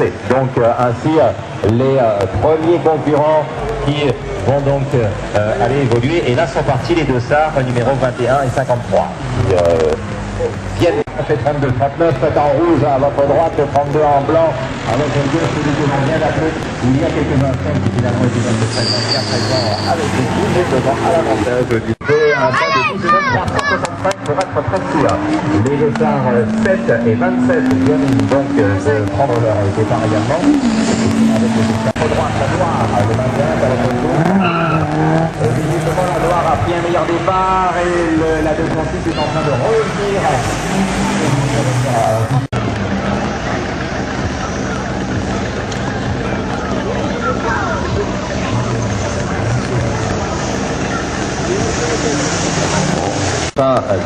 C. Donc ainsi les premiers concurrents qui vont donc aller évoluer. Et là sont partis les dossards numéro 21 et 53 qui viennent. Ça fait 32, 39, en rouge à votre droite, 32 en blanc à votre gauche, celui que l'on vient d'appeler il y a quelques instants, qui finalement était dans le présent avec les coups, et devant à l'avantage du un temps de 10 secondes 365 pour être précis. Les dossards 7 et 27 viennent donc de prendre leur départ également. Avec le dossard à droite, la Loire, le 21 à votre gauche. Visiblement la Loire a pris un meilleur départ et la 206 est en train de revenir.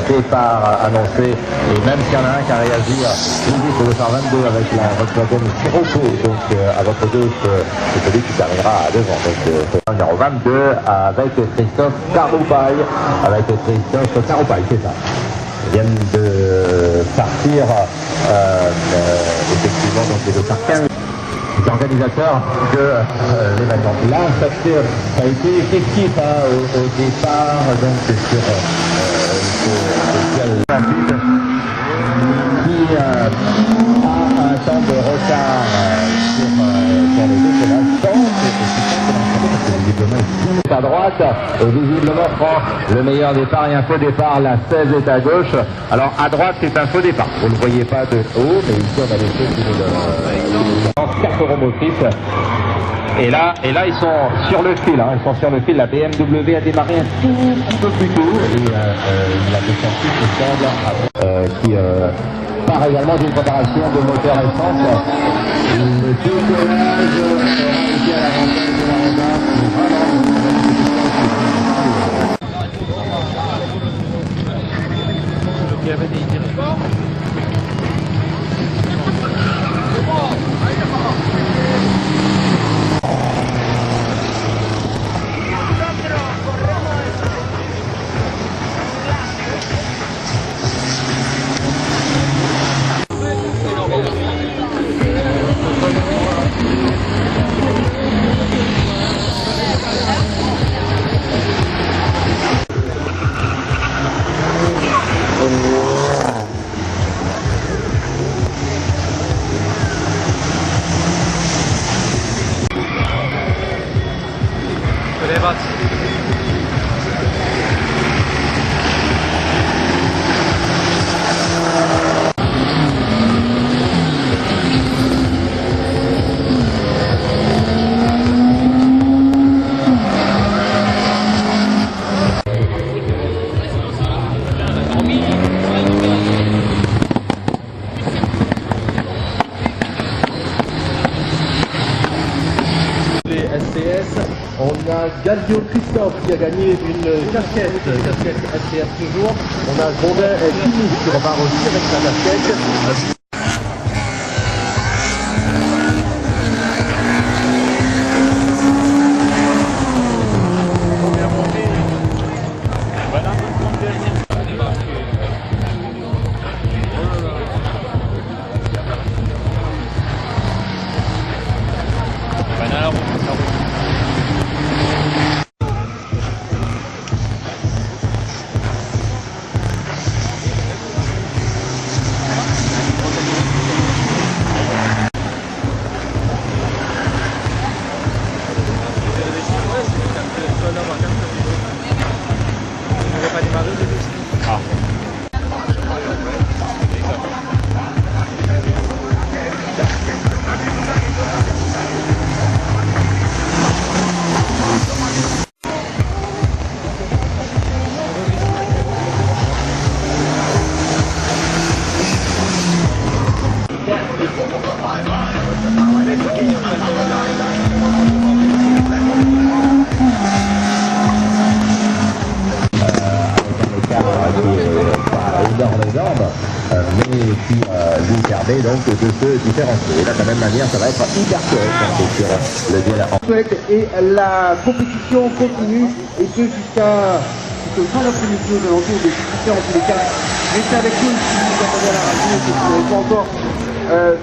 Départ annoncé, et même s'il y en a un qui a réagi vite le 22 avec la Volkswagen Sirocco, donc à votre gauche, c'est celui qui terminera à devant, donc numéro 22 avec Christophe Caroupaille, c'est ça. Ils viennent de partir effectivement donc les deux 15 organisateurs de l'événement. Là, ça a été effectif au départ, donc sur qui a un temps de retard sur les deux instants. À droite, et visiblement prend le meilleur départ et un faux départ. La 16 est à gauche. Alors à droite, c'est un faux départ. Vous ne le voyez pas de haut, mais ici on a des choses qui nous carte motrice. Et là, ils sont sur le fil. Ils sont sur le fil. La BMW a démarré un tout petit peu plus tôt. Et la 206 semble qui part également d'une préparation de moteur essence. Le décollage ici à l'avantage de la Honda. Il y avait des territoires. On a Galdio Christophe qui a gagné une casquette STS toujours. On a Gondet et Kimi qui repart aussi avec sa casquette. Mais qui lui permet donc de se différencier. Et là, de la même manière, ça va être hyper correct sur le duel. Et la compétition continue, et ce jusqu'à fin d'après-midi aux alentours de 18h en tous les cas. Restez avec nous si vous entendez à la radio et que vous n'avez pas encore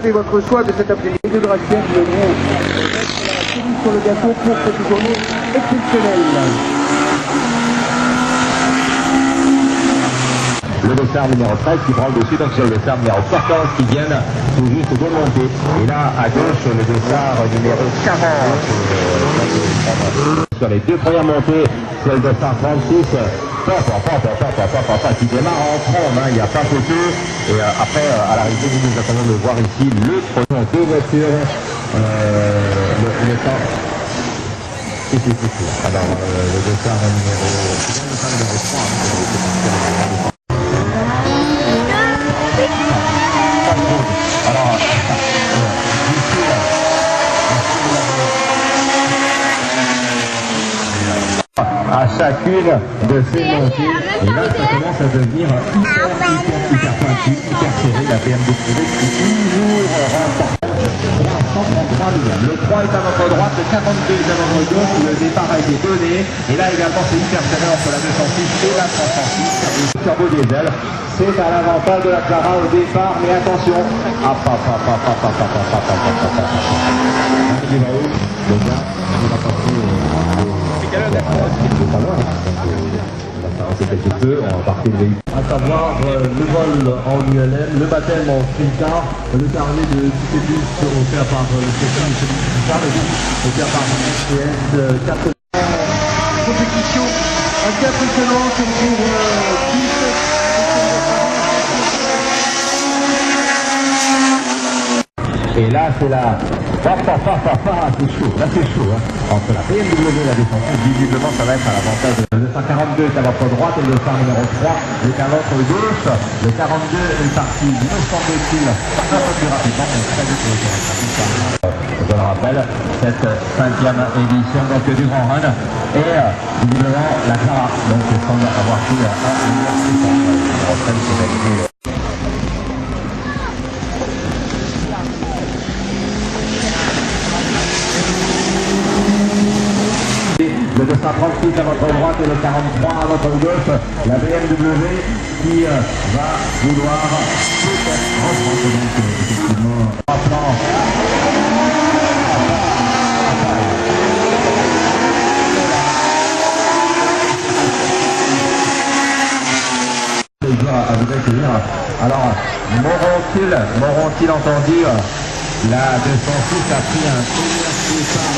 fait votre choix de cet après-midi de Gracienne viendront mettre la cerise sur le gâteau pour cette journée exceptionnelle. Le dossard numéro 13 qui prend le dessus, donc sur le dossard numéro 14 qui viennent tout juste de monter. Et là, à gauche, le dossard numéro 40. Sur les deux premières montées, c'est le dossard 36. Qui démarre en trombe, hein, il n'y a pas photo. Et après, à l'arrivée, nous attendons de voir ici le premier deux voitures. Le temps. Alors, le dossard numéro 3. À chacune de ces montées, et là ça commence à devenir hyper pointu, hyper serré, la BMW qui toujours remporte 333 millions. Le 3 est à votre droite, le 42 est à votre gauche, le départ a été donné, et là également c'est hyper serré entre la 206 et la 306, le turbo diesel. C'est à l'avantage de la Clara au départ, mais attention, le gars, il va passer c'est quelque peu, on va partir le véhicule. À savoir le vol en ULM, le baptême en streetcar, le carnet de tickets bus offert par le CFM de streetcar, le bus offert par le CS 4. Compétition assez impressionnante pour Et là, c'est la... c'est chaud, là c'est chaud. Hein. Entre la BMW et la défense, visiblement ça va être à l'avantage de le 142 est à votre droite et le 100 numéro 3 est à votre gauche. Le 42 est parti, me semble-t-il, un peu plus rapidement, mais très vite pour le je le rappelle, cette 5e édition donc, du Grand Run. Et visiblement la Clara, donc semble avoir pris un meilleur système. Le 13 qui va gagner. Le 236 à votre droite et le 43 à votre gauche, la BMW qui va vouloir peut-être reprendre donc effectivement trois plans. À vous accueillir. Alors, m'auront-ils entendu, la 206 a pris un premier départ.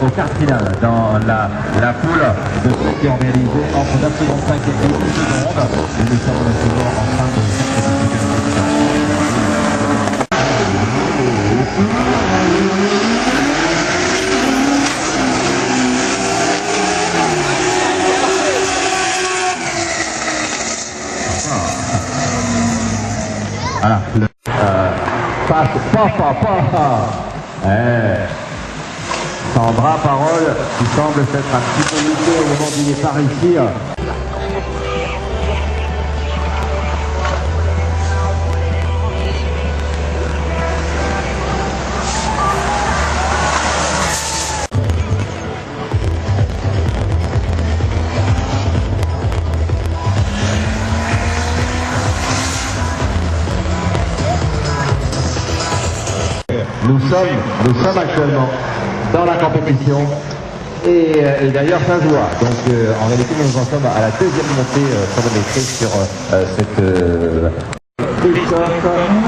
Au quart final dans la poule de ceux qui ont réalisé entre 9 secondes 5 et 12 secondes. Et nous sommes toujours en train de voilà, le Sandra Parole, qui semble s'être un petit peu muté au moment du départ ici. Nous sommes actuellement dans la compétition Et d'ailleurs ça se voit. Donc en réalité nous en sommes à la deuxième montée chronométrée sur cette Christophe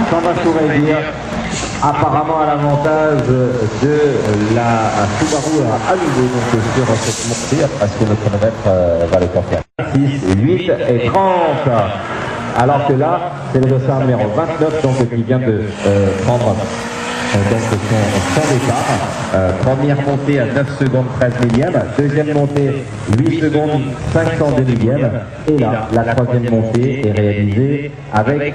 s'en va Souredir, apparemment à l'avantage de la Subaru à nouveau donc sur cette montée parce que le chronomètre va le confirmer. 6, 8 et 30. Alors que là, c'est le dossard numéro 29 donc, qui vient de prendre donc son départ. Première montée à 9 secondes 13 millièmes, deuxième montée 8 secondes 502 millièmes, et là, la troisième montée est réalisée avec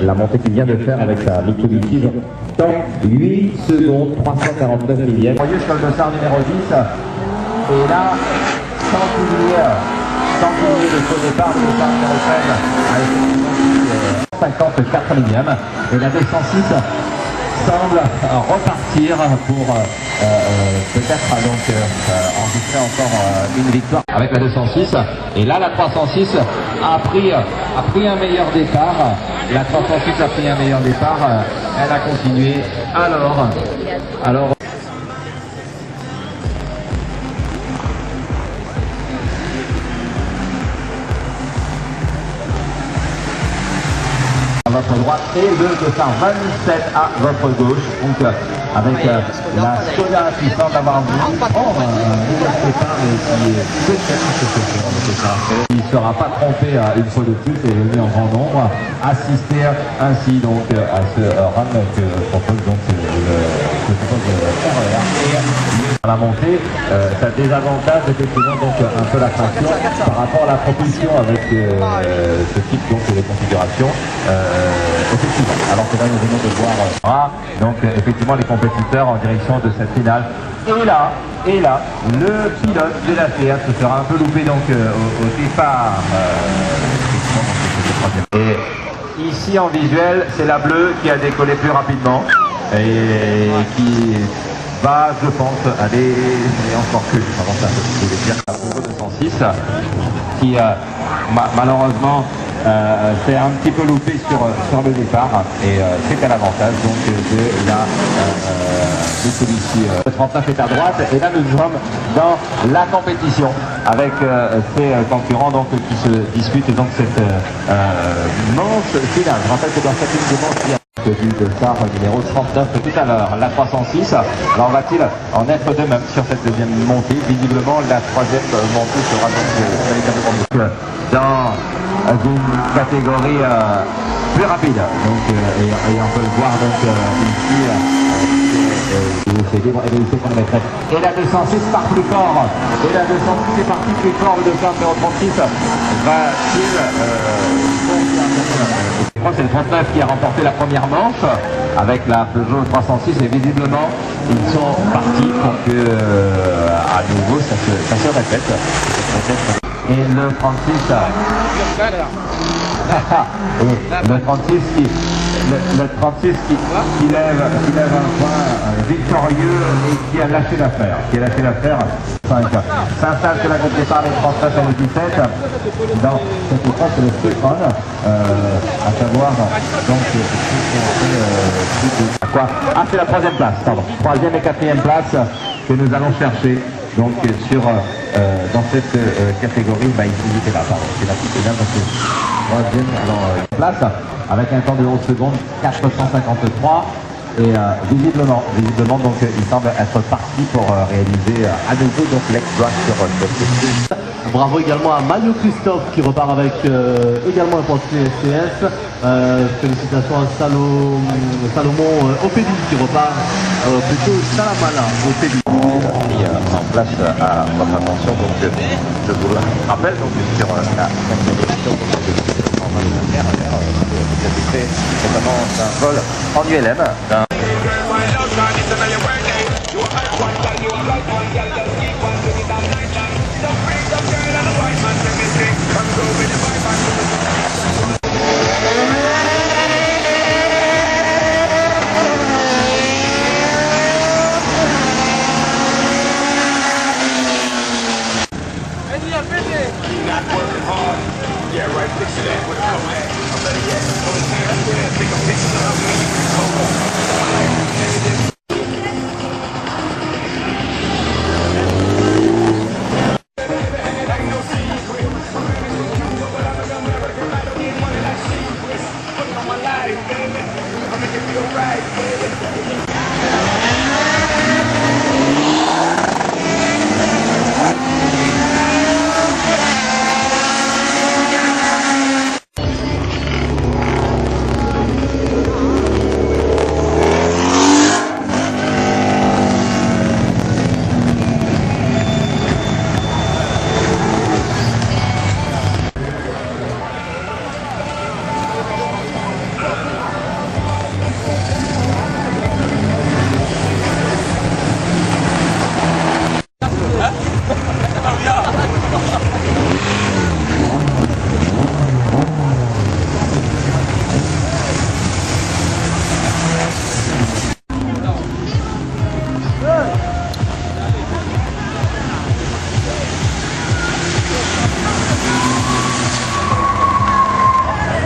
la montée qu'il vient de faire avec sa Mitsubishi dans 8 secondes 349 millièmes. Vous voyez sur le dossard numéro 10, et là, sans oublier le faux départ, le dossard numéro 13 a 54 millièmes, et la 206 semble repartir pour peut-être donc enregistrer encore une victoire avec la 206. Et là la 306 a pris un meilleur départ. La 306 a pris un meilleur départ. Elle a continué. Alors à votre droite et le dossard 27 à votre gauche, donc avec la Skoda qui semble avoir un meilleur départ et qui est peut-être il ne sera pas trompé une fois de plus et venu en grand nombre assister ainsi donc à ce run que propose donc la montée. Ça désavantage effectivement donc un peu la traction par rapport à la propulsion avec ce type donc de configuration. Effectivement, alors que là nous venons de voir donc effectivement les compétiteurs en direction de cette finale. Et là, le pilote de la Fiat se sera un peu loupé donc au départ. Et ici en visuel, c'est la bleue qui a décollé plus rapidement et qui va, je pense, aller encore plus. Je vais dire la 206 qui malheureusement c'est un petit peu loupé sur le départ et c'est à l'avantage donc de la Mitsubishi. Le 39 est à droite et là nous sommes dans la compétition avec ces concurrents donc qui se disputent donc cette manche finale. Je rappelle que dans cette manche il y a du dossard numéro 39 tout à l'heure, la 306. Alors va-t-il en être de même sur cette deuxième montée? Visiblement la troisième montée sera donc dans une catégorie plus rapide. Donc, et on peut le voir donc ici. Et la 206 part plus fort. Et la 206 est partie plus fort. Le dossard numéro 36 va-t-il je crois que c'est le 39 qui a remporté la première manche avec la Peugeot 306 et visiblement ils sont partis pour que à nouveau ça se répète. Et le 36 qui lève un point victorieux et qui a lâché l'affaire. S'installe sur la gauche départ les 39 et les 17 dans cette épreuve c'est le speedrun à savoir donc c'est la troisième place, pardon, troisième et quatrième place que nous allons chercher donc sur dans cette catégorie. Ici j'étais là, pardon, c'est la petite finale donc troisième place avec un temps de 11 secondes 453. Et visiblement donc il semble être parti pour réaliser à nouveau donc l'exploit sur cette. Bravo également à Mario Christophe qui repart avec également un portier STS. Félicitations à Salomon Opédi qui repart plutôt Salamala Opédi. En place à votre attention donc je vous le rappelle donc sur la notamment un vol en ULM.